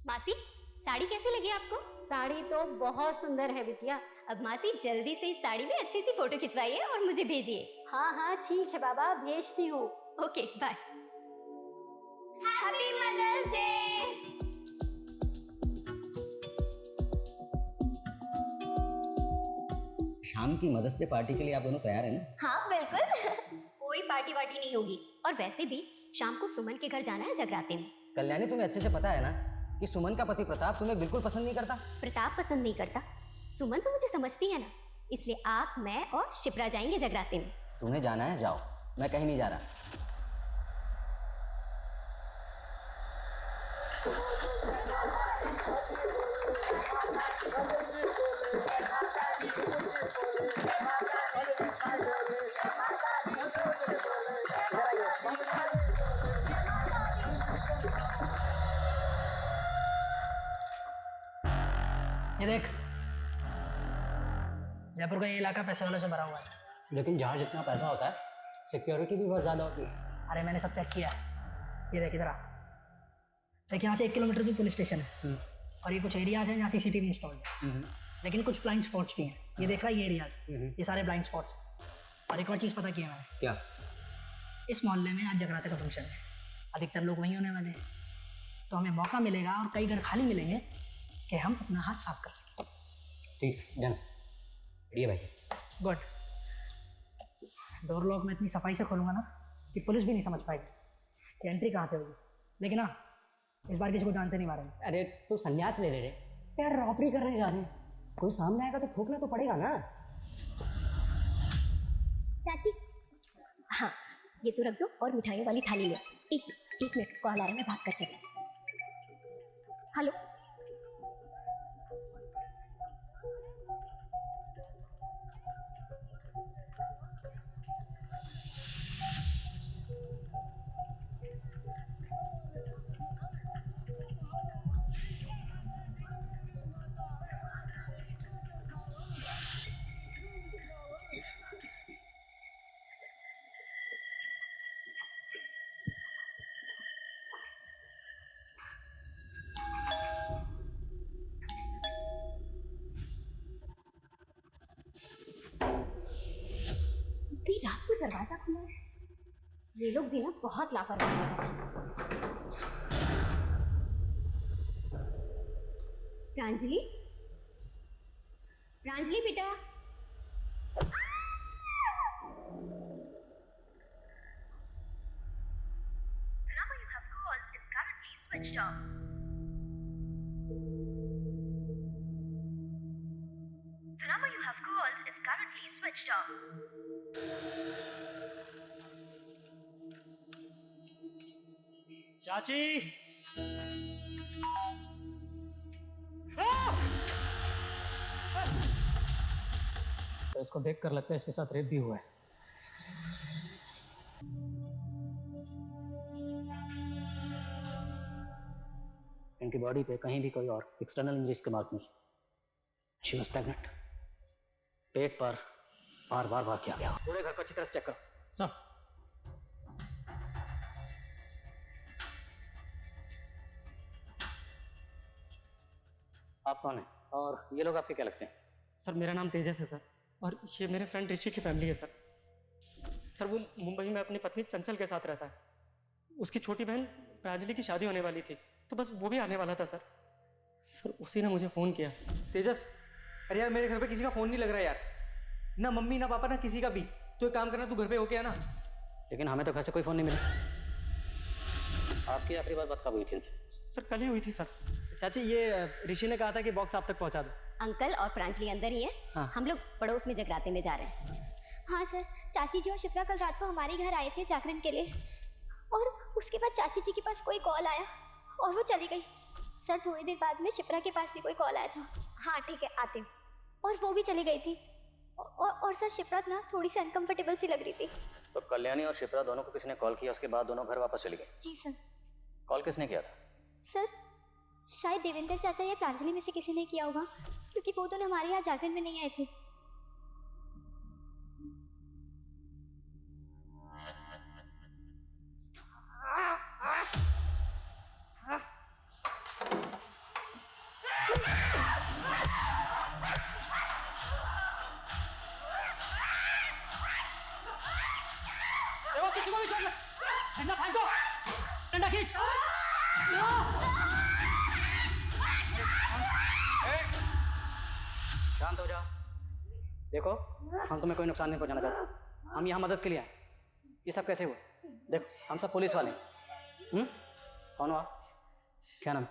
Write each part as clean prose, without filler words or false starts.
मासी, साड़ी कैसी लगी आपको? साड़ी तो बहुत सुंदर है बिटिया। अब मासी जल्दी से इस साड़ी में अच्छी अच्छी फोटो खिंचवाइए और मुझे भेजिए। हाँ हाँ ठीक है बाबा, भेजती हूँ। Okay bye. Happy mother's day. शाम की मदर्स डे पार्टी के लिए आप दोनों तैयार हैं ना? हाँ बिल्कुल। कोई पार्टी वार्टी नहीं होगी। और वैसे भी शाम को सुमन के घर जाना है जगराते में। कल्याणी, तुम्हें अच्छे से पता है ना कि सुमन का पति प्रताप तुम्हें बिल्कुल पसंद नहीं करता। प्रताप पसंद नहीं करता? सुमन तो मुझे समझती है ना, इसलिए आप, मैं और शिप्रा जाएंगे जगराते में। तुम्हें जाना है जाओ, मैं कहीं नहीं जा रहा। ये देख, जयपुर का ये इलाका पैसे वालों से भरा हुआ है। लेकिन जहाँ जितना पैसा होता है सिक्योरिटी भी बहुत ज़्यादा होती है। अरे मैंने सब चेक किया है। ये देख इधर आ। देख, यहाँ से 1 किलोमीटर दूर पुलिस स्टेशन है और ये कुछ एरियाज हैं जहाँ CCTV इंस्टॉल्ड है, लेकिन कुछ ब्लाइंड स्पॉट्स भी हैं। ये देख रहा है, ये एरियाज, ये सारे ब्लाइंड स्पॉट्स। और एक और चीज़ पता किया मैंने। क्या? इस मोहल्ले में आज जगराते का फंक्शन है, अधिकतर लोग वहीं होने वाले हैं, तो हमें मौका मिलेगा और कई घर खाली मिलेंगे कि हम अपना हाथ साफ कर सकें। ठीक, डन, बढ़िया भाई। गुड। डोर लॉक में इतनी सफाई से खोलूंगा ना कि पुलिस भी नहीं समझ पाएगी कि एंट्री कहाँ से होगी। लेकिन हाँ, इस बार किसी को जान से नहीं मारेंगे। अरे तू संन्यास ले रे यार, रॉबरी करने जा रहे हैं, कोई सामने आएगा तो ठोकना तो पड़ेगा ना। चाची, हाँ ये तो रख दो और मिठाइयों वाली थाली लो। एक मिनट, कॉल आ रहा है, मैं बात करके आती हूँ। हेलो, इतनी रात को दरवाजा खुला है। ये लोग भी ना बहुत लापरवाही हैं। प्रांजलि, प्रांजलि बेटा, The number you have called is currently switched off. The number you have called is currently switched off. चाची, तो इसको देख कर लगता है इसके साथ रेप भी हुआ है। इनकी बॉडी पे कहीं भी कोई और एक्सटर्नल इंजरीज के मार्क नहीं। She was pregnant. पेट पर बार बार बार किया गया। पूरे घर को अच्छी तरह से चेक करो। सर, आप कौन हैं और ये लोग आपके क्या लगते हैं? सर मेरा नाम तेजस है सर, और ये मेरे फ्रेंड ऋषि की फैमिली है सर। सर वो मुंबई में अपनी पत्नी चंचल के साथ रहता है। उसकी छोटी बहन प्रांजलि की शादी होने वाली थी, तो बस वो भी आने वाला था सर। सर उसी ने मुझे फ़ोन किया। तेजस, अरे यार मेरे घर पे किसी का फ़ोन नहीं लग रहा है यार, ना मम्मी ना पापा ना किसी का भी। तो एक काम करना, तू घर पे होके आना। लेकिन हमें तो घर से कोई फ़ोन नहीं मिला। आपकी आखिरी बात कब हुई थी इनसे? सर कल ही हुई थी सर। चाची, ये ऋषि ने कहा था कि बॉक्स आप तक पहुंचा दो। अंकल और प्रांजलि अंदर ही है। हाँ। हम लोग पड़ोस में जगराते में जा रहे हैं। हाँ सर, चाची जी और शिप्रा कल रात को हमारे घर आए थे जागरण के लिए, और उसके बाद चाची जी के पास कोई कॉल आया और वो चली गई। सर थोड़ी देर बाद में शिप्रा के पास भी कोई कॉल आया था। हाँ ठीक है, आते हूँ। और वो भी चली गई थी। और सर शिप्रा ना थोड़ी सी अनकंफर्टेबल सी लग रही थी। तो कल्याणी और शिप्रा दोनों को किसी ने कॉल किया, उसके बाद दोनों घर वापस चली गई? जी सर। कॉल किसने किया था? सर शायद देवेंद्र चाचा या प्रांजलि में से किसी ने किया होगा, क्योंकि वो दोनों हमारे यहाँ जागरण में नहीं आए थे। डंडा फेंको, डंडा खींच। शांत हो जाओ। देखो, हम तुम्हें कोई नुकसान नहीं पहुंचाना चाहते, हम यहाँ मदद के लिए आए। ये सब कैसे हुआ? देखो, हम सब पुलिस वाले हैं। कौन हो आप? क्या नाम?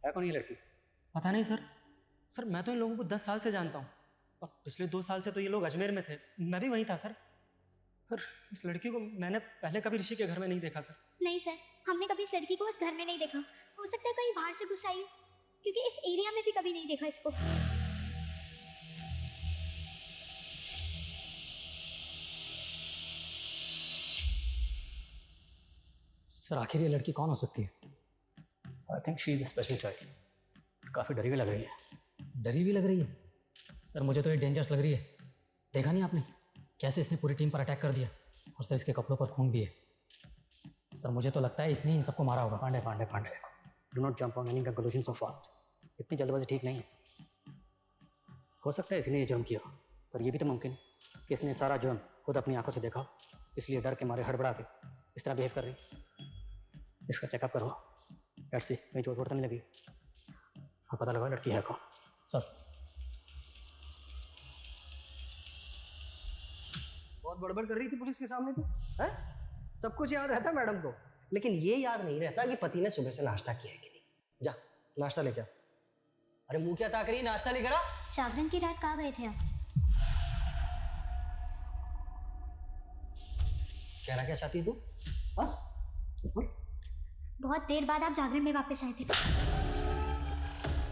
है कौन ये लड़की? पता नहीं सर मैं तो इन लोगों को 10 साल से जानता हूँ और पिछले 2 साल से तो ये लोग अजमेर में थे, मैं भी वहीं था सर। पर इस लड़की को मैंने पहले कभी ऋषि के घर में नहीं देखा सर। नहीं सर, हमने कभी इस लड़की को उस घर में नहीं देखा। हो सकता है कहीं बाहर से घुस आई हो, क्योंकि इस एरिया में भी कभी नहीं देखा इसको। सर आखिर ये लड़की कौन हो सकती है? I think she is special child. काफ़ी डरी हुई लग रही है। डरी हुई लग रही है? सर मुझे तो ये डेंजरस लग रही है। देखा नहीं आपने कैसे इसने पूरी टीम पर अटैक कर दिया, और सर इसके कपड़ों पर खून भी है। सर मुझे तो लगता है इसने इन सबको मारा होगा। Pandey Pandey Pandey, do not jump on any conclusion so fast. इतनी जल्दबाजी ठीक नहीं है। हो सकता है इसने ये जुर्म किया, पर यह भी तो मुमकिन है कि इसने सारा जुर्म खुद अपनी आंखों से देखा, इसलिए डर के मारे हड़बड़ा के इस तरह बिहेव कर रही। इसका चेकअप करो, लेट्स सी कहीं चोट वोट तो नहीं लगी। हाँ पता लगा लड़की है कौन। सर बहुत बड़बड़ कर रही थी पुलिस के सामने तो, है? सब कुछ याद रहता मैडम को, लेकिन ये याद नहीं रहता कि पति ने सुबह से नाश्ता किया है कि नहीं। जा नाश्ता लेके आ। अरे मुंह क्या ताक रही है, नाश्ता लेकर आ। जागरण की रात कहाँ गए थे आप? कहना क्या चाहती है तू? हाँ? बहुत देर बाद आप जागरण में वापस आए थे।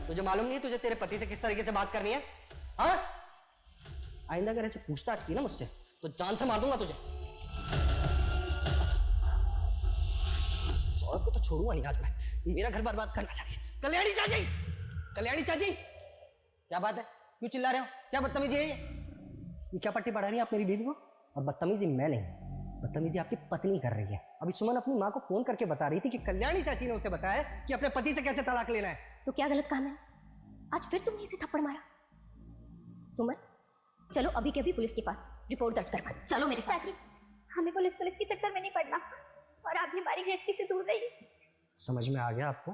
तुझे मालूम नहीं है तुझे तेरे पति से किस तरीके से बात करनी है? हाँ? आइंदा अगर ऐसे पूछताछ की ना मुझसे तो जान से मार दूंगा तुझे। सौरभ को तो छोड़ूंगा नहीं आज मैं। मेरा घर बर्बाद करना चाहिए। कल्याणी चाची, कल्याणी चाची, क्या बात है? क्यों चिल्ला रहे हो? क्या बदतमीजी है ये क्या पट्टी पढ़ा रही है आप मेरी बीवी को? और बदतमीजी मैं नहीं, बदतमीजी आपकी पत्नी कर रही है। अभी सुमन अपनी माँ को फोन करके बता रही थी कि कल्याणी चाची ने उसे बताया कि अपने पति से कैसे तलाक लेना है। तो क्या गलत काम है? आज फिर तुमने इसे थप्पड़ मारा। सुमन चलो अभी के अभी पुलिस के पास रिपोर्ट दर्ज करवा। चलो मेरे साथ। चाची, हमें पुलिस के चक्कर में नहीं पड़ना, और आप भी हमारी गृहस्थी से दूर रहिए। समझ में आ गया आपको,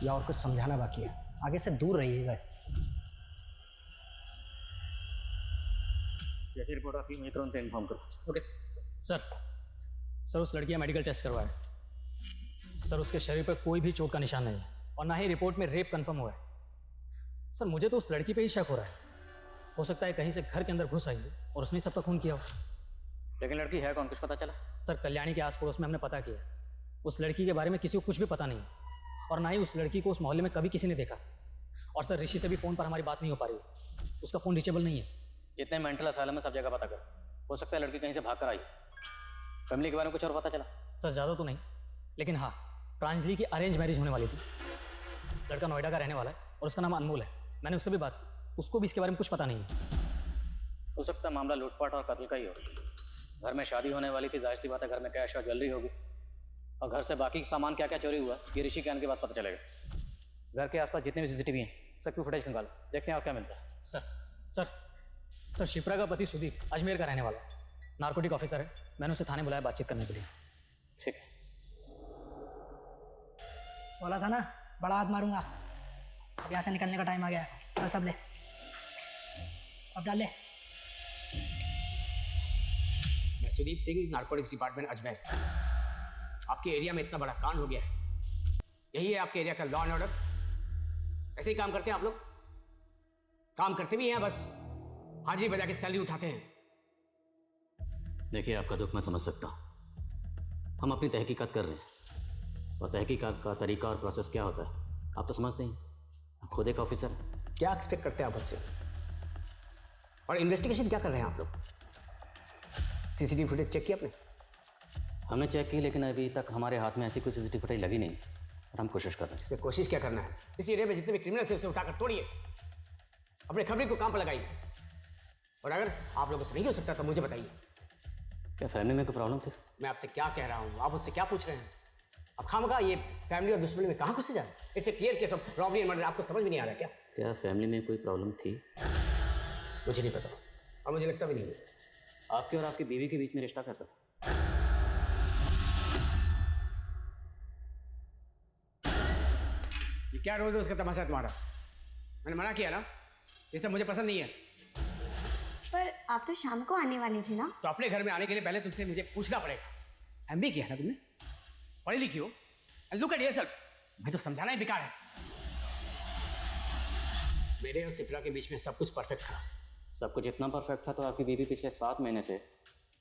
या और कुछ समझाना बाकी है? आगे से दूर रहिएगा इससे। जैसी रिपोर्ट आती है मुझे तुरंत इन्फॉर्म करो। ओके सर उस लड़की का मेडिकल टेस्ट करवाया। सर उसके शरीर पर कोई भी चोट का निशान नहीं है, और ना ही रिपोर्ट में रेप कंफर्म हुआ है। सर मुझे तो उस लड़की पे ही शक हो रहा है। हो सकता है कहीं से घर के अंदर घुस आई हो और उसने सबका खून किया हो। लेकिन लड़की है कौन, कुछ पता चला? सर कल्याणी के आस पड़ोस में हमने पता किया, उस लड़की के बारे में किसी को कुछ भी पता नहीं है, और ना ही उस लड़की को उस मोहल्ले में कभी किसी ने देखा। और सर ऋषि से भी फ़ोन पर हमारी बात नहीं हो पा रही है, उसका फ़ोन रीचेबल नहीं है। इतने मेंटल असाइलम में सब जगह पता कर, हो सकता है लड़की कहीं से भाग कर आई। फैमिली के बारे में कुछ और पता चला? सर ज़्यादा तो नहीं, लेकिन हाँ प्रांजलि की अरेंज मैरिज होने वाली थी। लड़का नोएडा का रहने वाला है और उसका नाम अनमोल है। मैंने उससे भी बात की, उसको भी इसके बारे में कुछ पता नहीं है। हो सकता है मामला लूटपाट और कत्ल का ही हो। घर में शादी होने वाली थी, जाहिर सी बात है घर में कैश और ज्वेलरी होगी, और घर से बाकी सामान क्या क्या चोरी हुआ ये ऋषि के आने के बाद पता चलेगा। घर के आसपास जितने भी सीसीटीवी हैं सबकी फुटेज निकालो, देखते हैं और क्या मिलता है। सर शिप्रा का पति सुदीप अजमेर का रहने वाला है, नार्कोटिक ऑफिसर है। मैंने उसे थाने बुलाया बातचीत करने के लिए। ठीक है। बोला था ना बड़ा हाथ मारूंगा। अब यहाँ से निकलने का टाइम आ गया है। चल सब ले, अब डाल ले। मैं सुदीप सिंह, नार्कोटिक्स डिपार्टमेंट अजमेर। आपके एरिया में इतना बड़ा कांड हो गया है, यही है आपके एरिया का लॉ एंड ऑर्डर? ऐसे ही काम करते हैं आप लोग? काम करते भी हैं, बस हाजिरी बजा के सैलरी उठाते हैं। देखिए आपका दुख मैं समझ सकता हूँ। हम अपनी तहकीकात कर रहे हैं, और तहकीकात का तरीका और प्रोसेस क्या होता है आप तो समझते हैं। आप खुद एक ऑफिसर हैं। क्या एक्सपेक्ट करते हैं आप मुझसे? और इन्वेस्टिगेशन क्या कर रहे हैं आप लोग? सीसीटीवी फुटेज चेक किया आपने? हमने चेक की, लेकिन अभी तक हमारे हाथ में ऐसी कोई सीसीटीवी फुटेज लगी नहीं, और हम कोशिश कर रहे हैं। इसमें कोशिश क्या करना है? इस एरिया में जितने भी क्रिमिनल थे उसे उठाकर तोड़िए, अपने खबरी को काम पर लगाइए, और अगर आप लोगों से नहीं हो सकता तो मुझे बताइए। क्या फैमिली में कोई प्रॉब्लम थी? मैं आपसे क्या कह रहा हूँ, आप मुझसे क्या पूछ रहे हैं? अब खामखा ये फैमिली और दुश्मनी में कहाँ घुसे जा रहे हैं? It's a clear case of robbery and murder. आपको समझ में नहीं आ रहा क्या? क्या फैमिली में कोई प्रॉब्लम थी? मुझे नहीं पता और मुझे लगता भी नहीं है। आपके और आपकी बीवी के बीच में रिश्ता कैसा था? ये क्या रोज रोज का तमाशा है तुम्हारा? मैंने मना किया ना, ये सब मुझे पसंद नहीं है। पर आप तो शाम को आने वाले थे ना? तो अपने घर में आने के लिए पहले तुमसे मुझे पूछना पड़ेगा। एमबी किया ना तुमने, पढ़ी लिखी हो, एंड लुक एट योरसेल्फ। मैं तो समझाना ही बेकार है। मेरे और सिप्रा के बीच में सब कुछ परफेक्ट था। सब कुछ इतना परफेक्ट था तो आपकी बीवी पिछले 7 महीने से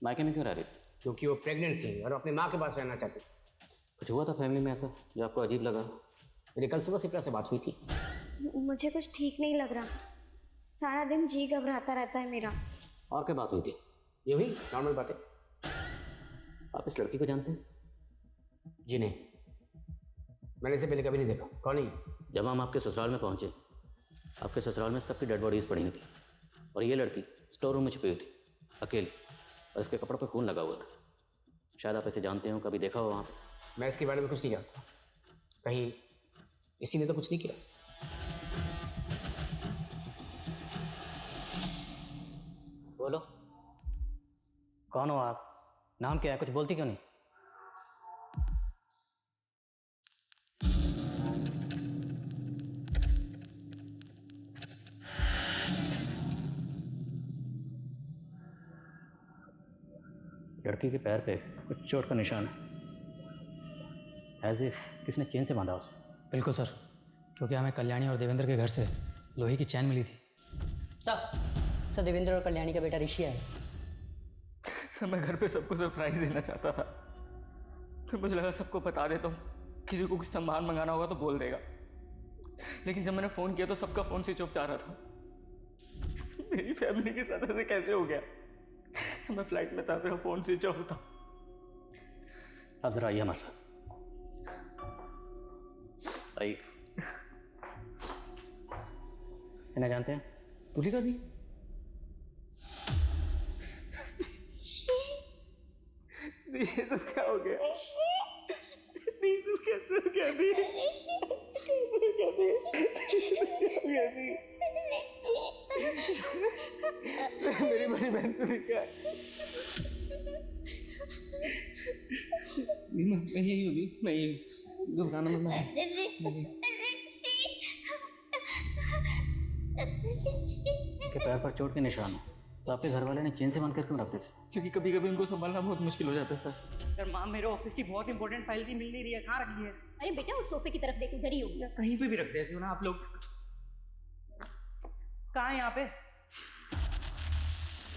मायके में क्यों रह रही थी? क्योंकि वो प्रेग्नेंट थी और अपनी माँ के पास रहना चाहती थी। कुछ हुआ था फैमिली में ऐसा जो आपको अजीब लगा? मेरी कल सुबह सिप्रा से बात हुई थी। मुझे कुछ ठीक नहीं लग रहा, सारा दिन जी घबराता रहता है मेरा। और क्या बात हुई थी? ये हुई नॉर्मल बातें। आप इस लड़की को जानते हैं? जी नहीं, मैंने इसे पहले कभी नहीं देखा। कौन है ये? जब हम आपके ससुराल में पहुंचे, आपके ससुराल में सबकी डेड बॉडीज पड़ी हुई थी और ये लड़की स्टोर रूम में छुपी हुई थी अकेली, और इसके कपड़ों पर खून लगा हुआ था। शायद आप इसे जानते हो, कभी देखा हो वहाँ पे? मैं इसके बारे में कुछ नहीं जानता। कहीं इसी ने तो कुछ नहीं किया। बोलो, कौन हो आप? नाम क्या है? कुछ बोलती क्यों नहीं? लड़की के पैर पे कुछ चोट का निशान है, एज इफ किसने चेन से बांधा उसे। बिल्कुल सर, क्योंकि हमें कल्याणी और देवेंद्र के घर से लोहे की चैन मिली थी। सर देवेंद्र और कल्याणी का बेटा ऋषि है। सर मैं घर पे सबको सरप्राइज देना चाहता था, फिर मुझे लगा सबको बता देता हूँ, किसी को कुछ सामान मंगाना होगा तो बोल देगा। लेकिन जब मैंने फ़ोन किया तो सबका फ़ोन स्विच ऑफ जा रहा था। मेरी फैमिली के साथ ऐसे कैसे हो गया? सर मैं फ्लाइट में था, मेरा फ़ोन स्विच ऑफ था। आप जरा आइए हमारे साथ, आइए। इन्हें जानते हैं? तुलिका दी? ये सब क्या हो गया? ये सब कैसे हो गया? मेरी बड़ी बहन तुलिका। मैं यही हूँ, मैं यही हूँ। दुकान में मैं के पैर पर चोट के निशान है, तो आपके घर वाले ने चेन से बांध कर क्यों रखते थे? क्योंकि कभी कभी उनको संभालना बहुत मुश्किल हो जाता है सर। सर माँ मेरे ऑफिस की बहुत इंपॉर्टेंट फाइल थी, मिल नहीं रही है, कहाँ रखी है? अरे बेटा उस सोफे की तरफ देख, उधर ही होगी। कहीं पे भी रख देते हो ना आप लोग। कहाँ है यहाँ पे?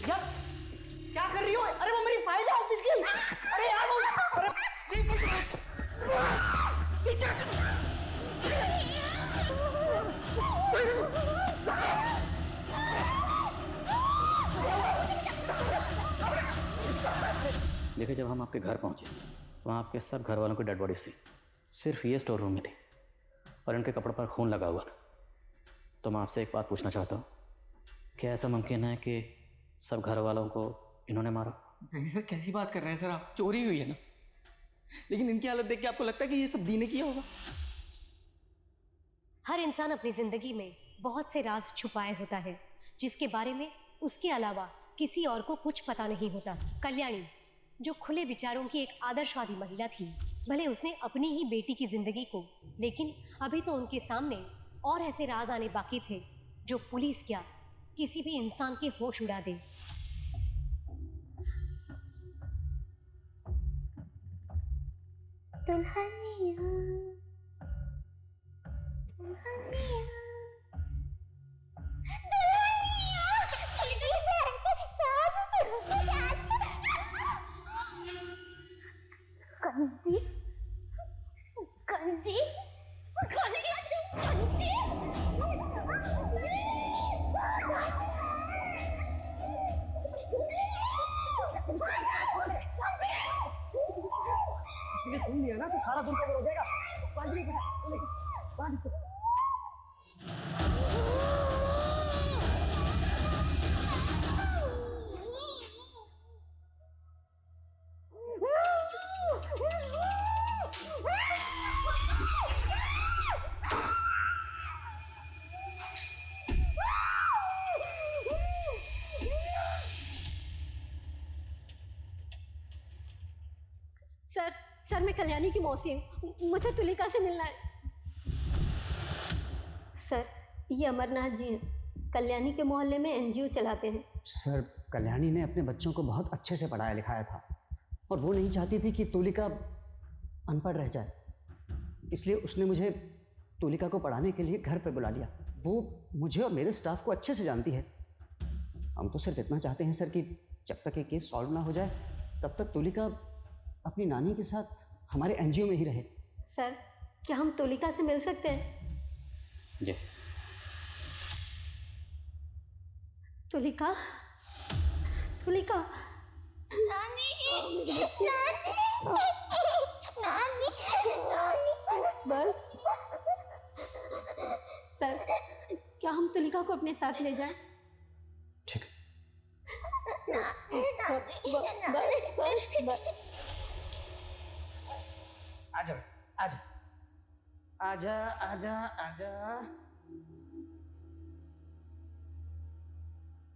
यार क्या कर रही हो? अरे वो मेरी फाइल है ऑफिस की। अरे यार वो देखिए, जब हम आपके घर पहुंचे वहाँ आपके सब घर वालों की डेड बॉडीज थी, सिर्फ ये स्टोर रूम में थी और इनके कपड़ों पर खून लगा हुआ था। तो मैं आपसे एक बात पूछना चाहता हूँ, क्या ऐसा मुमकिन है कि सब घर वालों को इन्होंने मारा? नहीं सर, कैसी बात कर रहे हैं सर आप? चोरी हुई है ना। लेकिन इनकी हालत देख के आपको लगता है कि ये सब दी ने किया होगा? हर इंसान अपनी जिंदगी में बहुत से राज छुपाए होता है जिसके बारे में उसके अलावा किसी और को कुछ पता नहीं होता। कल्याणी जो खुले विचारों की एक आदर्शवादी महिला थी, भले उसने अपनी ही बेटी की जिंदगी को, लेकिन अभी तो उनके सामने और ऐसे राज आने बाकी थे जो पुलिस क्या किसी भी इंसान के होश उड़ा दे। गंदी गंदी सुन लिया ना तो सारा दिन कवर हो जाएगा। बांध इसको। सर मैं कल्याणी की मौसी हूँ, मुझे तुलिका से मिलना है। सर ये अमरनाथ जी हैं, कल्याणी के मोहल्ले में एनजीओ चलाते हैं। सर कल्याणी ने अपने बच्चों को बहुत अच्छे से पढ़ाया लिखाया था और वो नहीं चाहती थी कि तुलिका अनपढ़ रह जाए, इसलिए उसने मुझे तुलिका को पढ़ाने के लिए घर पे बुला लिया। वो मुझे और मेरे स्टाफ को अच्छे से जानती है। हम तो सिर्फ इतना चाहते हैं सर कि जब तक ये केस सॉल्व ना हो जाए तब तक तुलिका अपनी नानी के साथ हमारे एनजीओ में ही रहे। सर क्या हम तुलिका से मिल सकते हैं? जी। तुलिका, तुलिका। नानी, नानी, बस सर क्या हम तुलिका को अपने साथ ले जाएं? ठीक आजा आजा आजा आजा आजा।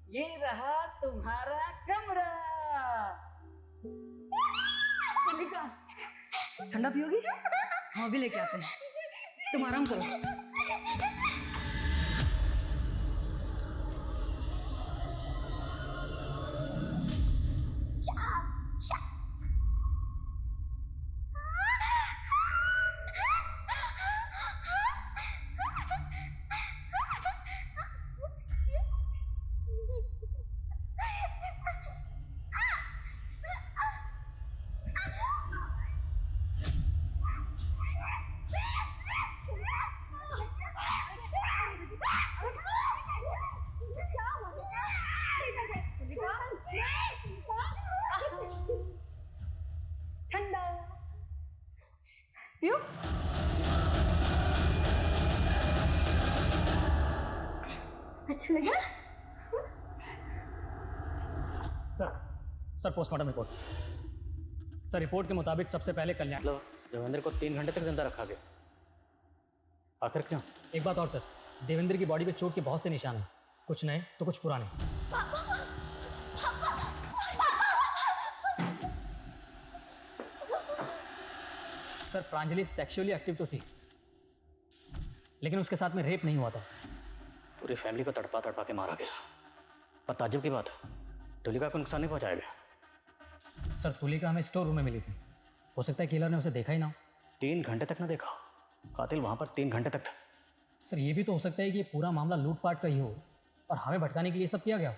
ये रहा तुम्हारा कमरा। तुलिका ठंडा पियोगी? हम अभी लेके आते हैं, तुम आराम करो। ठंडा पियो। अच्छा लगा? Sir postmortem report. Sir report के मुताबिक सबसे पहले कल्याण, मतलब देवेंद्र को 3 घंटे तक जिंदा रखा गया, आखिर क्यों? एक बात और सर, देवेंद्र की बॉडी पे चोट के बहुत से निशान हैं, कुछ नए तो कुछ पुराने। सर प्रांजलि सेक्सुअली एक्टिव तो थी, लेकिन उसके साथ में रेप नहीं हुआ था। पूरी फैमिली को तड़पा तड़पा के मारा गया। पर ताज्जुब की बात है, तुलिका को नुकसान नहीं पहुंचाया गया। सर तुलिका हमें स्टोर रूम में मिली थी, हो सकता है किलर ने उसे देखा ही ना हो। 3 घंटे तक ना देखा, कातिल वहां पर 3 घंटे तक था। सर ये भी तो हो सकता है कि ये पूरा मामला लूटपाट का ही हो और हमें भटकाने के लिए सब किया गया,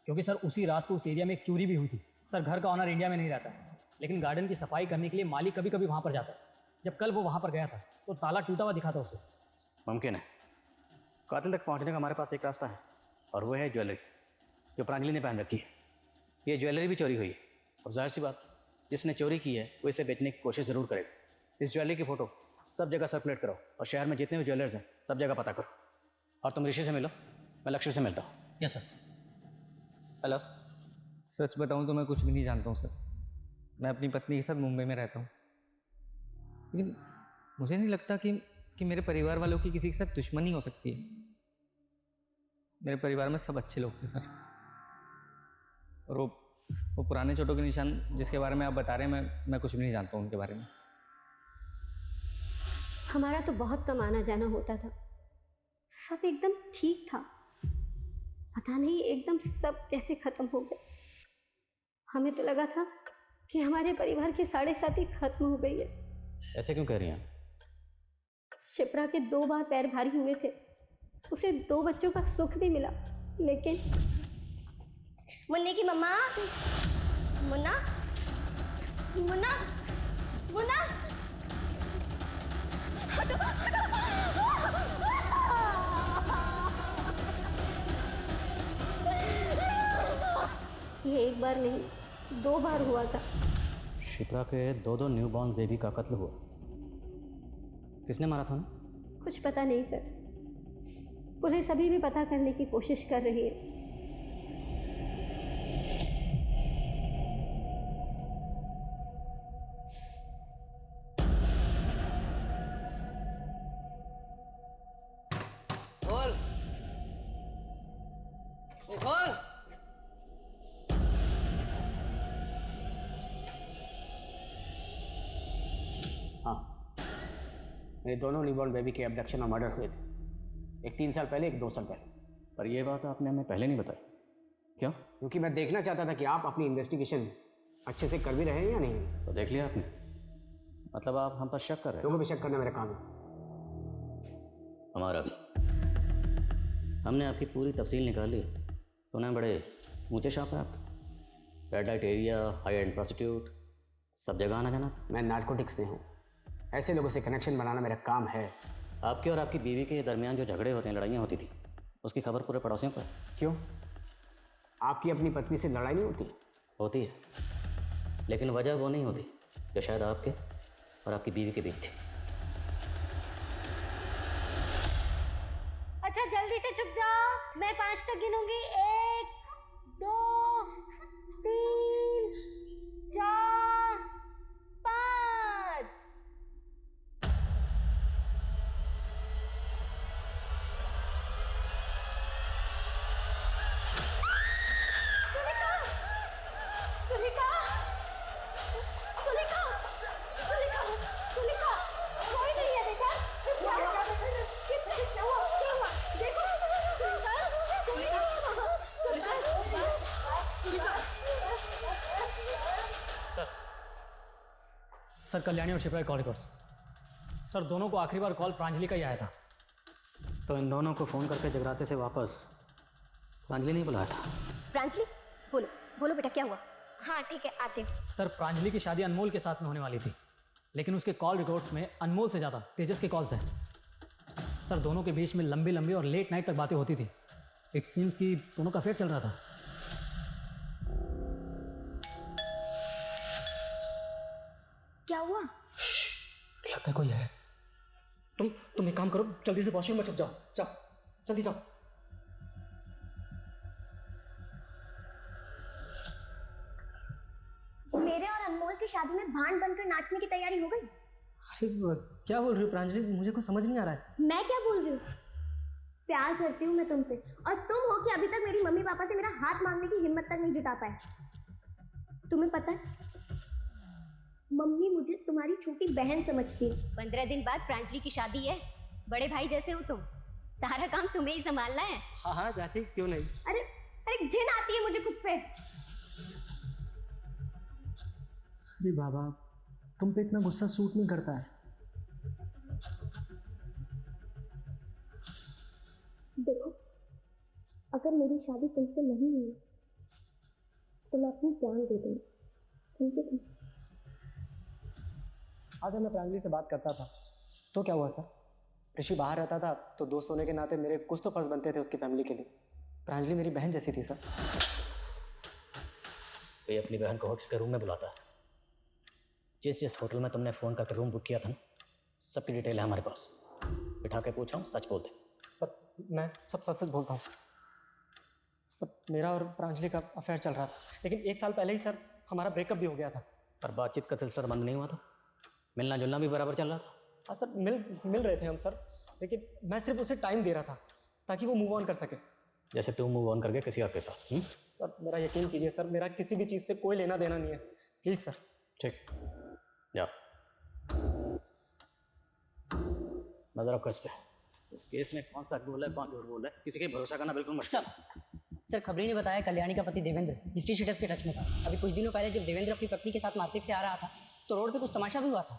क्योंकि सर उसी रात को उस एरिया में एक चोरी भी हुई थी। सर घर का ऑनर इंडिया में नहीं रहता है, लेकिन गार्डन की सफाई करने के लिए माली कभी कभी वहाँ पर जाता है। जब कल वो वहाँ पर गया था तो ताला टूटा हुआ दिखा था उसे। मुमकिन है। कातिल तक पहुंचने का हमारे पास एक रास्ता है, और वो है ज्वेलरी जो प्रांजलि ने पहन रखी है। ये ज्वेलरी भी चोरी हुई है। अब जाहिर सी बात, जिसने चोरी की है वो इसे बेचने की कोशिश ज़रूर करेगा। इस ज्वेलरी की फ़ोटो सब जगह सर्कुलेट करो और शहर में जितने भी ज्वेलर्स हैं सब जगह पता करो। और तुम ऋषि से मिलो, मैं लक्ष्मी से मिलता हूँ। Yes sir. हेलो। सच बताऊं तो मैं कुछ भी नहीं जानता हूँ सर। मैं अपनी पत्नी के साथ मुंबई में रहता हूँ, लेकिन मुझे नहीं लगता कि मेरे परिवार वालों की किसी के साथ दुश्मनी हो सकती है। मेरे परिवार में सब अच्छे लोग थे सर, और वो पुराने चोटों के निशान जिसके बारे में आप बता रहे हैं, मैं कुछ भी नहीं जानता हूँ उनके बारे में। हमारा तो बहुत कम आना जाना होता था, सब एकदम ठीक था। पता नहीं एकदम सब कैसे खत्म हो गए। हमें तो लगा था कि हमारे परिवार की 7.5 खत्म हो गई है। ऐसे क्यों कह रही हैं? शिप्रा के 2 बार पैर भारी हुए थे, उसे 2 बच्चों का सुख भी मिला, लेकिन मुन्ने की मम्मा, मुन्ना, मुन्ना, मुन्ना, हटो, हटो। ये एक बार नहीं 2 बार हुआ था। शिप्रा के 2 न्यूबॉर्न बेबी का कत्ल हुआ। किसने मारा था उन्हें? कुछ पता नहीं सर, पुलिस अभी भी पता करने की कोशिश कर रही है। खोल, खोल। मेरे दोनों न्यूबॉर्न बेबी के एब्डक्शन और मर्डर हुए थे, एक 3 साल पहले, एक 2 साल पहले। पर ये बात आपने हमें पहले नहीं बताई, क्यों? क्योंकि मैं देखना चाहता था कि आप अपनी इन्वेस्टिगेशन अच्छे से कर भी रहे हैं या नहीं। तो देख लिया आपने, मतलब आप हम पर शक कर रहे हैं? लोगों पर शक करना मेरा काम है। हमारा भी। हमने आपकी पूरी तफसील निकाली, तो ना बड़े ऊंचे शाप है आपके, red light area, high and prostitute, सब जगह आना जाना। मैं नार्कोटिक्स में हूँ, ऐसे लोगों से कनेक्शन बनाना मेरा काम है। आपके और आपकी बीवी के दरमियान जो झगड़े होते हैं, लड़ाइयाँ होती थी, उसकी खबर पूरे पड़ोसियों पर? क्यों, आपकी अपनी पत्नी से लड़ाई नहीं होती? होती है, लेकिन वजह वो नहीं होती जो शायद आपके और आपकी बीवी के बीच थी। अच्छा जल्दी से चुप जाओ, मैं 5 तक गिनूंगी। 1 2 3 4 5। तुलिका तुलिका तुलिका तुलिका तुलिका, कोई नहीं है बेटा। किसने क्या हुआ देखो। सर कल्याणी और शिप्रा कॉल रिकॉर्ड्स। सर दोनों को आखिरी बार कॉल प्रांजलि का ही आया था। तो इन दोनों को फ़ोन करके जगराते से वापस प्रांजलि नहीं बुलाया था? प्रांजलि, बोलो बोलो बेटा, क्या हुआ? हाँ ठीक है, आते हो। सर प्रांजलि की शादी अनमोल के साथ में होने वाली थी, लेकिन उसके कॉल रिकॉर्ड्स में अनमोल से ज़्यादा तेजस के कॉल्स हैं। सर दोनों के बीच में लंबी लंबी और लेट नाइट तक बातें होती थी। इट सीम्स कि दोनों का अफेयर चल रहा था। क्या हुआ? लगता है कोई है। तुम एक काम करो, जल्दी से वॉशरूम में छुप जाओ, जाओ जल्दी जाओ। मेरे और अनमोल की शादी में भांड बनकर नाचने की तैयारी हो गई। अरे क्या बोल रही हो प्रांजलि, मुझे कुछ समझ नहीं आ रहा है। मैं क्या बोल रही हूँ? प्यार करती हूँ मैं तुमसे, और तुम हो कि अभी तक मेरी मम्मी पापा से मेरा हाथ मांगने की हिम्मत तक नहीं जुटा पाए। तुम्हें पता है, मम्मी मुझे तुम्हारी छोटी बहन समझती है। 15 दिन बाद प्रांजलि की शादी है, बड़े भाई जैसे हो तुम, सारा काम तुम्हें ही संभालना है। हाँ हाँ चाची, क्यों नहीं। अरे अरे घिन आती है मुझे खुद पे। अरे बाबा, तुम पे इतना गुस्सा सूट नहीं करता है। देखो, अगर मेरी शादी तुमसे नहीं हुई तो मैं अपनी जान दे दूंगी, समझे तुम? आज मैं प्रांजलि से बात करता था तो क्या हुआ सर, ऋषि बाहर रहता था तो दोस्त होने के नाते मेरे कुछ तो फर्ज बनते थे उसकी फैमिली के लिए। प्रांजलि मेरी बहन जैसी थी सर। ये अपनी बहन को होटल के रूम में बुलाता है। जिस होटल में तुमने फ़ोन करके रूम बुक किया था ना, सबकी डिटेल है हमारे पास। बिठा के पूछ रहा हूँ, सच बोल दे। सर मैं सब सच सच बोलता हूँ सर। सर मेरा और प्रांजलि का अफेयर चल रहा था, लेकिन 1 साल पहले ही सर हमारा ब्रेकअप भी हो गया था। पर बातचीत का सिलसिला बंद नहीं हुआ था, मिलना जुलना भी बराबर चल रहा था। हाँ सर, मिल रहे थे हम सर, लेकिन मैं सिर्फ उसे टाइम दे रहा था ताकि वो मूव ऑन कर सके। जैसे तुम मूव ऑन कर गए किसी और के साथ। सर मेरा यकीन कीजिए सर, मेरा किसी भी चीज़ से कोई लेना देना नहीं है, प्लीज़ सर। ठीक, जाओ नजर रखो इस पे। इस केस में कौन सा गोल है कौन झूठ बोल है, किसी के भरोसा करना बिल्कुल मुश्किल। सर खबरी ने बताया कल्याणी का पति देवेंद्र हिस्ट्री शीटर्स के टच में था। अभी कुछ दिनों पहले जब देवेंद्र अपनी पत्नी के साथ मार्केट से आ रहा था तो रोड पे कुछ तमाशा भी हुआ था।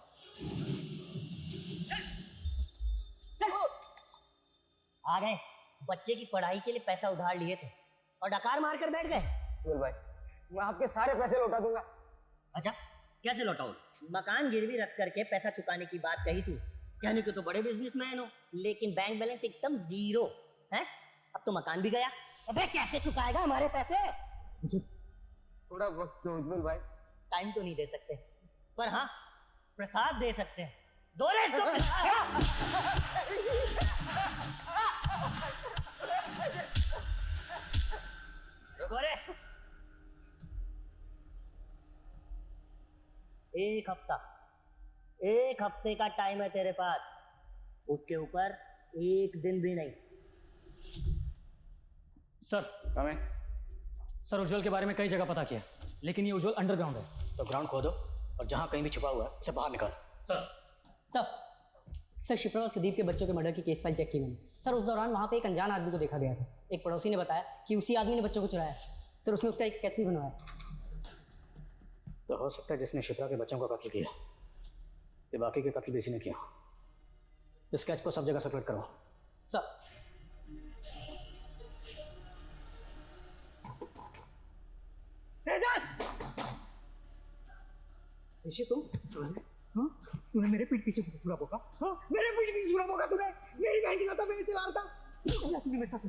आ गए, बच्चे की पढ़ाई के लिए पैसा उधार लिए थे और डकार मार कर बैठ गए। बोल भाई, मैं आपके सारे पैसे लौटा दूंगा। अच्छा, कैसे लौटाओ? मकान गिरवी रख करके पैसा चुकाने की बात कही थी। कहने के तो बड़े बिजनेसमैन हो, लेकिन बैंक बैलेंस एकदम जीरो है। अब तो मकान भी गया। अबे कैसे चुकाएगा हमारे पैसे? मुझे थोड़ा वक्त दो उज्जवल भाई। टाइम तो नहीं दे सकते, पर हाँ प्रसाद दे सकते हैं। दो ले इसको। रुको रे। 1 हफ्ते का टाइम है तेरे पास, उसके ऊपर 1 दिन भी नहीं। सर सर उज्जवल के बारे में कई जगह पता किया, लेकिन ये उज्जवल अंडरग्राउंड है। तो ग्राउंड खोदो और जहाँ कहीं भी छुपा हुआ है उसे बाहर निकालो। सर सब सर शिप्रा और सुदीप के बच्चों के मर्डर की केस फाइल चेक की मैंने। सर उस दौरान वहाँ पे एक अनजान आदमी को देखा गया था। एक पड़ोसी ने बताया कि उसी आदमी ने बच्चों को चुराया। सर उसने उसका एक स्केच भी बनवाया। तो हो सकता है जिसने शिप्रा के बच्चों का कत्ल किया ये बाकी के कत्ल भी इसी ने किया। इस स्केच को सब जगह सर्कुलेट करो। सर ऋषि तुम हाँ? तूने मेरे पीठ पीछे छुरा बोका। हाँ? मेरे पीठ पीछे छुरा बोका तूने। मेरी बहन के साथ मेरे तिवार का तूने मेरे साथ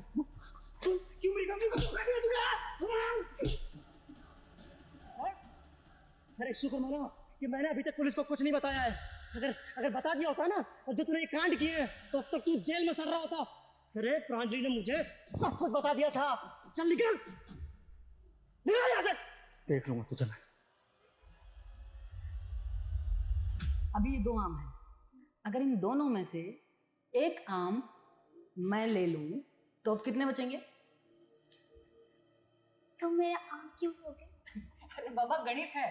क्यों मेरी फैमिली को धोखा दिया तूने? अरे शुक्र मानो कि मैंने अभी तक पुलिस को कुछ नहीं बताया है। अगर बता दिया होता ना और जो तूने ये कांड किए हैं तो अब तक तू जेल में सड़ रहा होता। अरे प्रांजलि ने मुझे सब कुछ बता दिया था। चल निकल निकल यहाँ से। देख लूंगा तू, चल। अभी ये 2 आम हैं। अगर इन दोनों में से एक आम मैं ले लूं तो अब कितने बचेंगे? तो मेरा आम क्यों हो गया? अरे बाबा गणित है,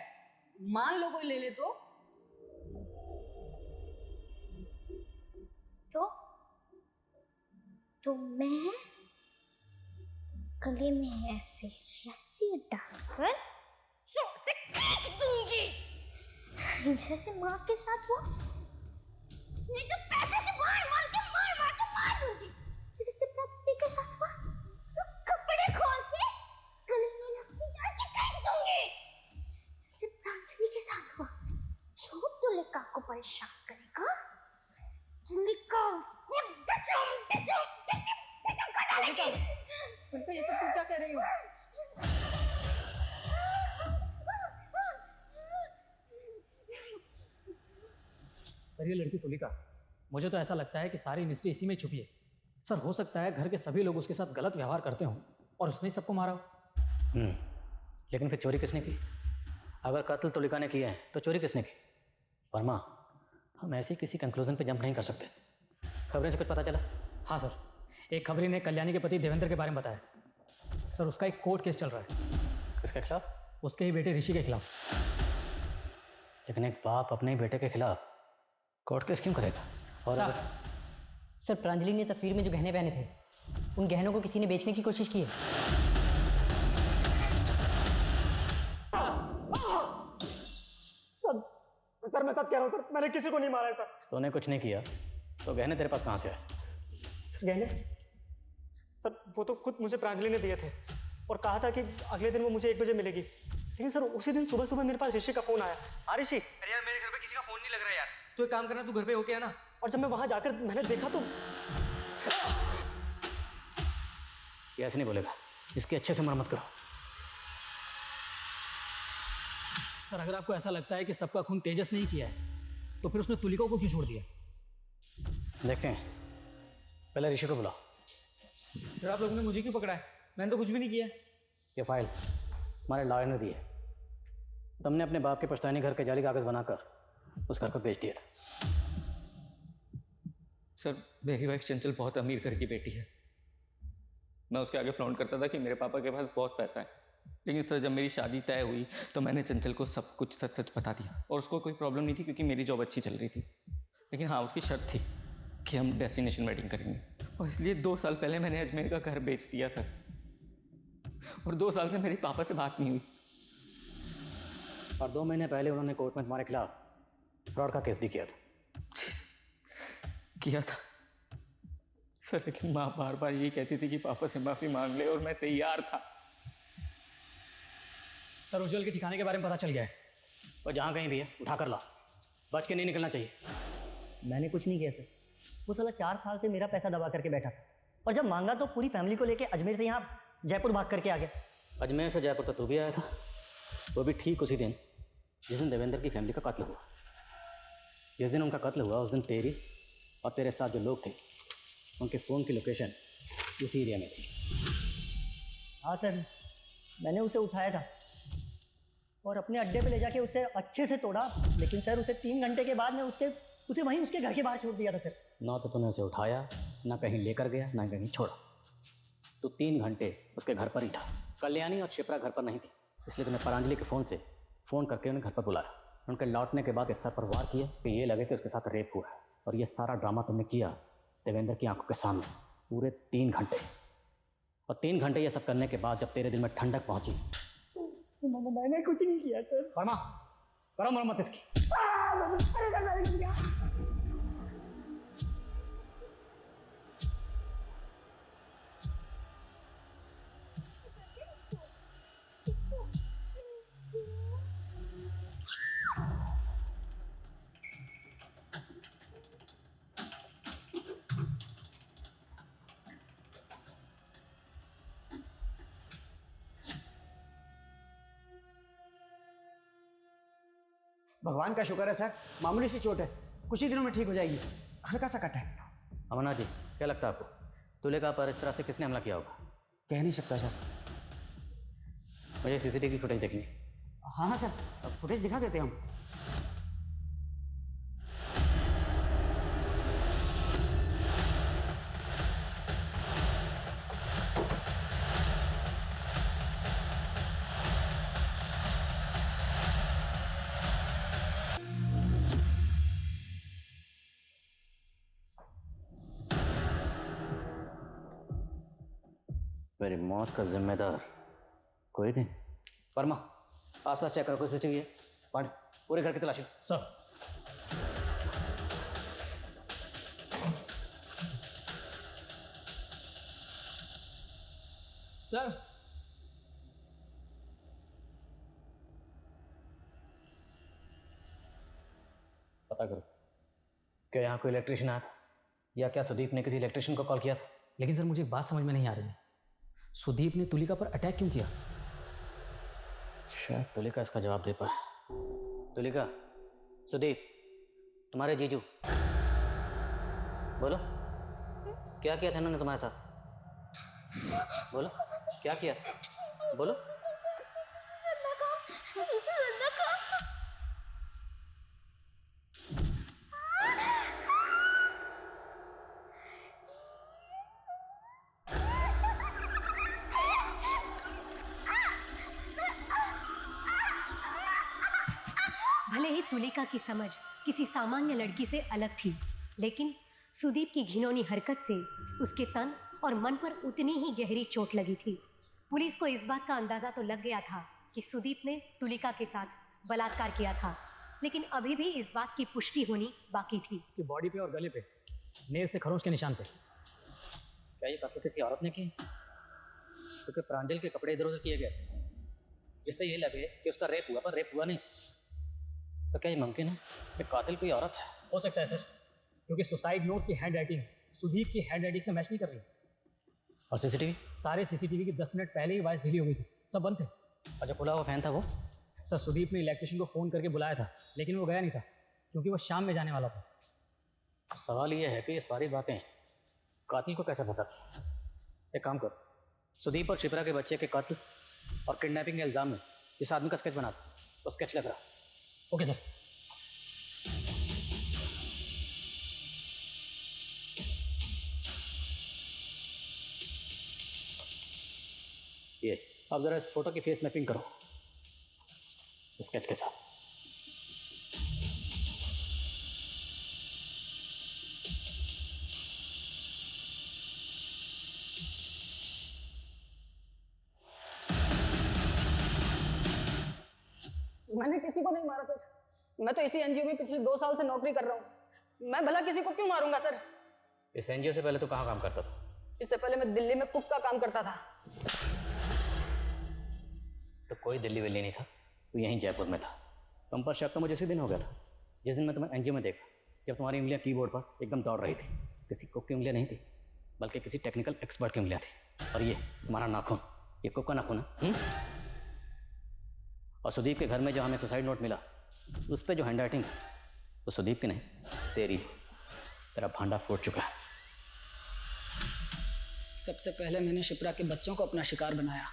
मान लो कोई ले ले तो मैं गले में ऐसे रस्सी डालकर जोर से खींच दूंगी, जैसे माँ के साथ हुआ। नहीं तो पैसे से मार दूंगी, जैसे शिप्रा दीदी के साथ हुआ। तो कपड़े खोल के गले में रस्सी डाल के खींच दूंगी, जैसे प्रांजलि के साथ हुआ। जो तुलिका को परेशान करेगा तुलिका उसको डिशम कर डालेगी। तुम ये सब तुम क्या कह रही हो? सर ये लड़की तुलिका, मुझे तो ऐसा लगता है कि सारी मिस्ट्री इसी में छुपी है। सर हो सकता है घर के सभी लोग उसके साथ गलत व्यवहार करते हों और उसने ही सबको मारा हो। लेकिन फिर चोरी किसने की? अगर कत्ल तुलिका ने किया है तो चोरी किसने की? वर्मा, हम ऐसे किसी कंक्लूजन पे जंप नहीं कर सकते। खबरें से कुछ पता चला? हाँ सर, एक खबरी ने कल्याणी के पति देवेंद्र के बारे में बताया। सर उसका एक कोर्ट केस चल रहा है। किसके खिलाफ? उसके ही बेटे ऋषि के खिलाफ। लेकिन एक बाप अपने ही बेटे के खिलाफ कोर्ट केस क्यों करेगा? और सर प्रांजलि ने तस्वीर में जो गहने पहने थे उन गहनों को किसी ने बेचने की कोशिश की है। सर मैं सच कह रहा हूँ सर, मैंने किसी को नहीं मारा है सर। तूने कुछ नहीं किया तो गहने तेरे पास कहाँ से आए? सर गहने सर वो तो खुद मुझे प्रांजलि ने दिए थे और कहा था कि अगले दिन वो मुझे 1 बजे मिलेगी। लेकिन सर उसी दिन सुबह सुबह मेरे पास ऋषि का फोन आया। हाँ ऋषि, अरे यार मेरे घर पे किसी का फोन नहीं लग रहा यार। तो एक काम करना, तू घर पे होके आना। और जब मैं वहां जाकर मैंने देखा तो ये ऐसे नहीं बोलेगा, इसकी अच्छे से मरम्मत करो। सर अगर आपको ऐसा लगता है कि सबका खून तेजस नहीं किया है तो फिर उसने तुलिका को क्यों छोड़ दिया? देखते हैं, पहले ऋषि को बुलाओ। सर आप लोगों ने मुझे क्यों पकड़ा है? मैंने तो कुछ भी नहीं किया। ये फाइल हमारे लॉयर ने दी है। तुमने अपने बाप के पछताने घर के जाली कागज बनाकर उस घर को बेच दिया था। सर मेरी वाइफ चंचल बहुत अमीर घर की बेटी है। मैं उसके आगे फ्लॉन्ट करता था कि मेरे पापा के पास बहुत पैसा है। लेकिन सर जब मेरी शादी तय हुई तो मैंने चंचल को सब कुछ सच सच बता दिया और उसको कोई प्रॉब्लम नहीं थी क्योंकि मेरी जॉब अच्छी चल रही थी। लेकिन हाँ उसकी शर्त थी कि हम डेस्टिनेशन वेडिंग करेंगे और इसलिए 2 साल पहले मैंने अजमेर का घर बेच दिया सर। और 2 साल से मेरे पापा से बात नहीं हुई। और 2 महीने पहले उन्होंने कोर्ट में तुम्हारे खिलाफ फ्रॉड का केस भी किया था। किया था सर, लेकिन माँ बार बार ये कहती थी कि पापा से माफ़ी मांग ले और मैं तैयार था। सर उज्जवल के ठिकाने के बारे में पता चल गया है। और जहाँ कहीं भी है उठा कर ला, बच के नहीं निकलना चाहिए। मैंने कुछ नहीं किया सर। वो साला 4 साल से मेरा पैसा दबा करके बैठा और जब मांगा तो पूरी फैमिली को लेके अजमेर से यहाँ जयपुर भाग करके आ गया। अजमेर से जयपुर तो तू भी आया था, वो भी ठीक उसी दिन जिस दिन देवेंद्र की फैमिली का कत्ल हुआ। जिस दिन उनका कत्ल हुआ उस दिन तेरी और तेरे साथ जो लोग थे उनके फ़ोन की लोकेशन उसी एरिया में थी। हाँ सर, मैंने उसे उठाया था और अपने अड्डे पे ले जाके उसे अच्छे से तोड़ा। लेकिन सर उसे 3 घंटे के बाद मैं उसे वहीं उसके घर के बाहर छोड़ दिया था सर। ना तो तूने उसे उठाया, ना कहीं लेकर गया, ना कहीं छोड़ा। तू 3 घंटे उसके घर पर ही था। कल्याणी और शिप्रा घर पर नहीं थी, इसलिए तूने प्रांजलि के फ़ोन से फ़ोन करके उन्हें घर पर बुलाया। उनके लौटने के बाद इस सर पर वार किया कि ये लगे कि उसके साथ रेप हुआ है। और ये सारा ड्रामा तुमने किया देवेंद्र की आंखों के सामने पूरे 3 घंटे। और 3 घंटे ये सब करने के बाद जब तेरे दिल में ठंडक पहुंची। मैंने कुछ नहीं किया सर। वर्मा, करो मरम्मत इसकी। भगवान का शुक्र है सर, मामूली सी चोट है, कुछ ही दिनों में ठीक हो जाएगी, हल्का सा कट है। अमरनाथ जी, क्या लगता है आपको तुलिका पर इस तरह से किसने हमला किया होगा? कह नहीं सकता सर। मुझे सीसीटीवी फुटेज देखनी है। हाँ हाँ सर, फुटेज दिखा देते हम। मेरी मौत का जिम्मेदार कोई नहीं। वर्मा, आसपास चेक करो, कोई सीसीटीवी है? पढ़, पूरे घर की तलाशी। सर। सर। पता करो क्या यहाँ कोई इलेक्ट्रिशियन आया था, या क्या सुदीप ने किसी इलेक्ट्रिशियन को कॉल किया था? लेकिन सर मुझे एक बात समझ में नहीं आ रही है, सुदीप ने तुलिका पर अटैक क्यों किया? शायद तुलिका इसका जवाब दे पाए। तुलिका, सुदीप, तुम्हारे जीजू, बोलो क्या किया था इन्होंने तुम्हारे साथ? बोलो क्या किया था, बोलो। भले ही तुलिका की समझ किसी सामान्य लड़की से अलग थी, लेकिन सुदीप की घिनौनी हरकत से उसके तन और मन पर उतनी ही गहरी चोट लगी थी। पुलिस को इस बात का अंदाजा तो लग गया था कि सुदीप ने तुलिका के साथ बलात्कार किया था, लेकिन अभी भी इस बात की पुष्टि होनी बाकी थी। उसकी बॉडी पे और गले पे नेल से खरोंच के निशान थे। क्या ये कत्ल किसी औरत ने की? क्योंकि प्रांजल के कपड़े इधर उधर किए गए, जिससे ये लगे कि उसका रेप हुआ, पर रेप हुआ नहीं। तो क्या ये मुमकिन है कि कातिल कोई औरत है? हो सकता है सर, क्योंकि सुसाइड नोट की हैंड राइटिंग सुदीप की हैंड राइटिंग से मैच नहीं कर रही। और सीसीटीवी? सारे सीसीटीवी की 10 मिनट पहले ही वॉइस डिलीट हो गई थी, सब बंद थे। और जो खुला हुआ फैन था वो? सर सुदीप ने इलेक्ट्रिशियन को फ़ोन करके बुलाया था, लेकिन वो गया नहीं था क्योंकि वो शाम में जाने वाला था। सवाल ये है कि ये सारी बातें कातिल को कैसे पता थी? एक काम करो, सुदीप और शिप्रा के बच्चे के कत्ल और किडनैपिंग के इल्ज़ाम में जिस आदमी का स्केच बना था, वो स्केच लग रहा। Okay sir. ये अब जरा इस फोटो की फेस मैपिंग करो स्केच के साथ। मैंने किसी को नहीं मारा सर, मैं तो इसी एनजीओ में पिछले 2 साल से नौकरी कर रहा हूँ। मैं भला किसी को क्यों मारूंगा सर? इस एनजीओ से पहले तो कहाँ काम करता था? इससे पहले मैं दिल्ली में कुक का काम करता था। तो कोई दिल्ली विल्ली नहीं था, तो यहीं जयपुर में था। तुम पर शक तो मुझे उसी दिन हो गया था जिस दिन मैं तुम्हें एनजीओ में देखा, जब तुम्हारी उंगलियां कीबोर्ड पर एकदम दौड़ रही थी। किसी कुक की उंगलियां नहीं थी, बल्कि किसी टेक्निकल एक्सपर्ट की उंगलियां थी। और ये तुम्हारा नाखून, ये कुक का नाखून है। और सुदीप के घर में जो हमें सुसाइड नोट मिला, उस पर जो हैंड राइटिंग है वो सुदीप की नहीं, तेरी। तेरा भांडा फूट चुका है। सबसे पहले मैंने शिप्रा के बच्चों को अपना शिकार बनाया।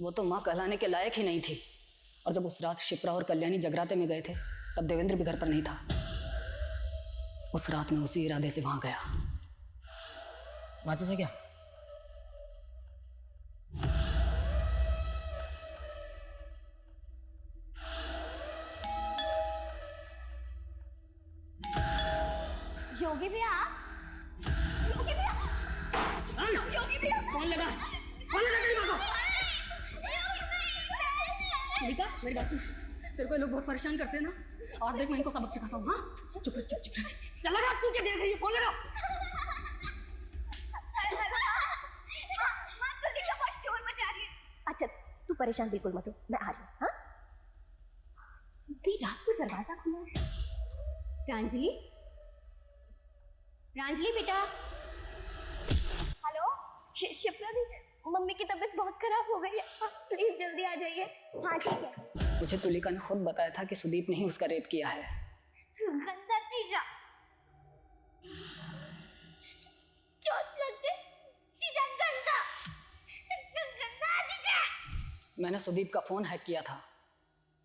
वो तो माँ कहलाने के लायक ही नहीं थी। और जब उस रात शिप्रा और कल्याणी जगराते में गए थे, तब देवेंद्र भी घर पर नहीं था। उस रात में उसी इरादे से वहां गया। माचिस है क्या? मेरी बात सुन, तेरे को ये लोग बहुत परेशान करते हैं ना, और देख मैं इनको सबक सिखाता हूँ। हाँ चुप रह, चुप रह। चल लगा, तू क्या देख रही है? फोन लगा। अच्छा तू परेशान बिल्कुल मत हो, मैं आ रही हूँ। हाँ इतनी रात को दरवाजा खुला है। प्रांजलि, प्रांजलि बेटा। हेलो शिप्रा दी, मम्मी की तबीयत बहुत खराब हो गई है, आप प्लीज जल्दी आ जाइए। हाँ ठीक है। मुझे तुलिका ने खुद बताया था कि सुदीप ने ही उसका रेप किया है। गंदा जीजा, चोट लग गई जीजा, गंदा गंदा जीजा। मैंने सुदीप का फोन हैक किया था,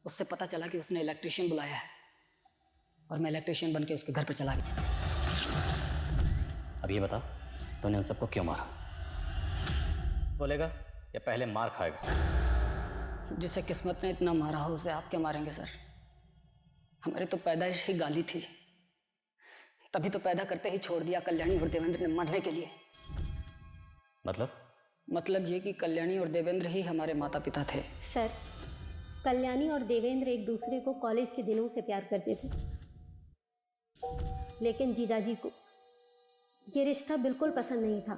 उससे पता चला कि उसने इलेक्ट्रिशियन बुलाया है, और मैं इलेक्ट्रिशियन बन के उसके घर पर चला गया। अब ये बता, तूने उन सबको क्यों मारा? बोलेगा या पहले मार खाएगा? जिसे किस्मत ने इतना मारा हो उसे आप क्या मारेंगे सर? हमारी तो पैदाइश ही गाली थी, तभी तो पैदा करते ही छोड़ दिया कल्याणी और देवेंद्र ने मरने के लिए। मतलब ये कि कल्याणी और देवेंद्र ही हमारे माता पिता थे। सर, कल्याणी और देवेंद्र एक दूसरे को कॉलेज के दिनों से प्यार करते थे, लेकिन जीजाजी को ये रिश्ता बिल्कुल पसंद नहीं था।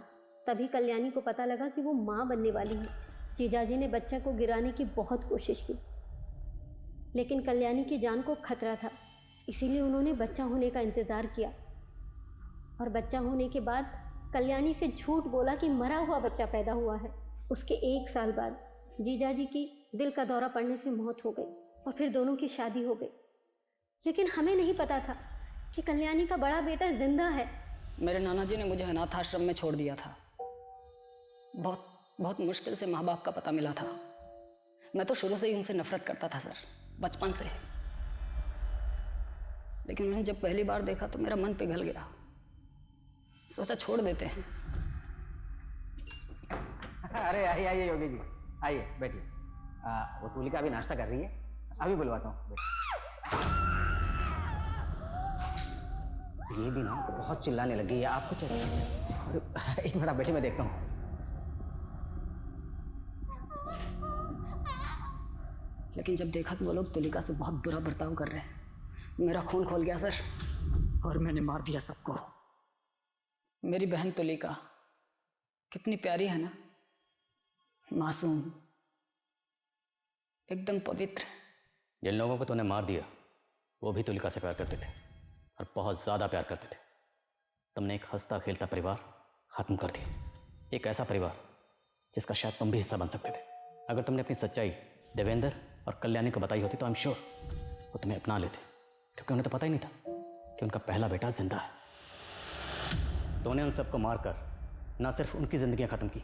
तभी कल्याणी को पता लगा कि वो माँ बनने वाली है। जीजाजी ने बच्चे को गिराने की बहुत कोशिश की, लेकिन कल्याणी की जान को खतरा था, इसीलिए उन्होंने बच्चा होने का इंतज़ार किया। और बच्चा होने के बाद कल्याणी से झूठ बोला कि मरा हुआ बच्चा पैदा हुआ है। उसके 1 साल बाद जीजाजी की दिल का दौरा पड़ने से मौत हो गई, और फिर दोनों की शादी हो गई। लेकिन हमें नहीं पता था कि कल्याणी का बड़ा बेटा जिंदा है। मेरे नाना जी ने मुझे अनाथ आश्रम में छोड़ दिया था। बहुत मुश्किल से माँ बाप का पता मिला था। मैं तो शुरू से ही उनसे नफरत करता था सर, बचपन से। लेकिन उन्हें जब पहली बार देखा तो मेरा मन पिघल गया, सोचा छोड़ देते हैं। अरे आइए आइए योगी जी, आइए बैठिए। वो तुलिका अभी नाश्ता कर रही है, अभी बुलवाता हूँ। ये भी ना बहुत चिल्लाने लगी है, आपको चाहिए? एक मिनट बैठी, मैं देखता हूँ। लेकिन जब देखा कि वो लोग तुलिका से बहुत बुरा बर्ताव कर रहे हैं, मेरा खून खोल गया सर, और मैंने मार दिया सबको। मेरी बहन तुलिका कितनी प्यारी है ना, मासूम, एकदम पवित्र। जिन लोगों को तूने मार दिया वो भी तुलिका से प्यार करते थे, और बहुत ज़्यादा प्यार करते थे। तुमने एक हंसता खेलता परिवार ख़त्म कर दिया, एक ऐसा परिवार जिसका शायद तुम भी हिस्सा बन सकते थे। अगर तुमने अपनी सच्चाई देवेंद्र और कल्याणी को बताई होती तो आई एम श्योर वो तुम्हें अपना लेते, क्योंकि उन्हें तो पता ही नहीं था कि उनका पहला बेटा जिंदा है। तूने उन सबको मारकर ना सिर्फ उनकी ज़िंदगियाँ ख़त्म की,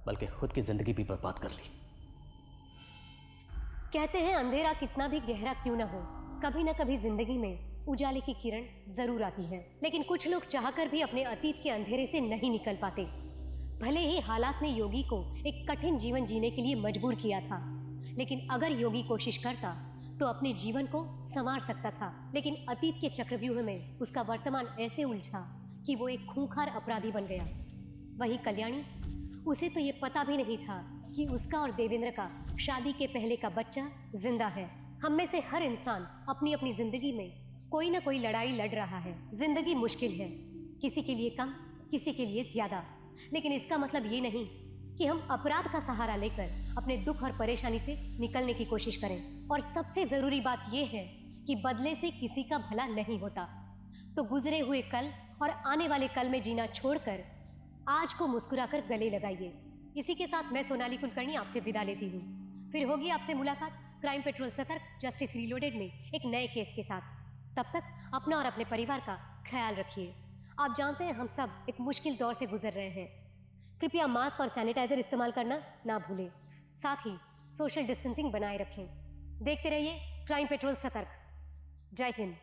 बल्कि खुद की ज़िंदगी भी बर्बाद कर ली। कहते हैं अंधेरा कितना भी गहरा क्यों ना हो, कभी ना कभी जिंदगी में उजाले की किरण जरूर आती है। लेकिन कुछ लोग चाहकर भी अपने अतीत के अंधेरे से नहीं निकल पाते। भले ही हालात ने योगी को एक कठिन जीवन जीने के लिए मजबूर किया था, लेकिन अगर योगी कोशिश करता तो अपने जीवन को संवार सकता था। लेकिन अतीत के चक्रव्यूह में उसका वर्तमान ऐसे उलझा कि वो एक खूंखार अपराधी बन गया। वही कल्याणी, उसे तो ये पता भी नहीं था कि उसका और देवेंद्र का शादी के पहले का बच्चा जिंदा है। हम में से हर इंसान अपनी अपनी जिंदगी में कोई ना कोई लड़ाई लड़ रहा है। जिंदगी मुश्किल है, किसी के लिए कम, किसी के लिए ज्यादा, लेकिन इसका मतलब ये नहीं कि हम अपराध का सहारा लेकर अपने दुख और परेशानी से निकलने की कोशिश करें। और सबसे जरूरी बात यह है कि बदले से किसी का भला नहीं होता। तो गुजरे हुए कल और आने वाले कल में जीना छोड़कर आज को मुस्कुराकर गले लगाइए। इसी के साथ मैं सोनाली कुलकर्णी आपसे विदा लेती हूँ। फिर होगी आपसे मुलाकात क्राइम पेट्रोल सतर्क जस्टिस रीलोडेड में एक नए केस के साथ। तब तक अपना और अपने परिवार का ख्याल रखिए। आप जानते हैं हम सब एक मुश्किल दौर से गुजर रहे हैं। कृपया मास्क और सैनिटाइजर इस्तेमाल करना ना भूलें, साथ ही सोशल डिस्टेंसिंग बनाए रखें। देखते रहिए क्राइम पेट्रोल सतर्क। जय हिंद।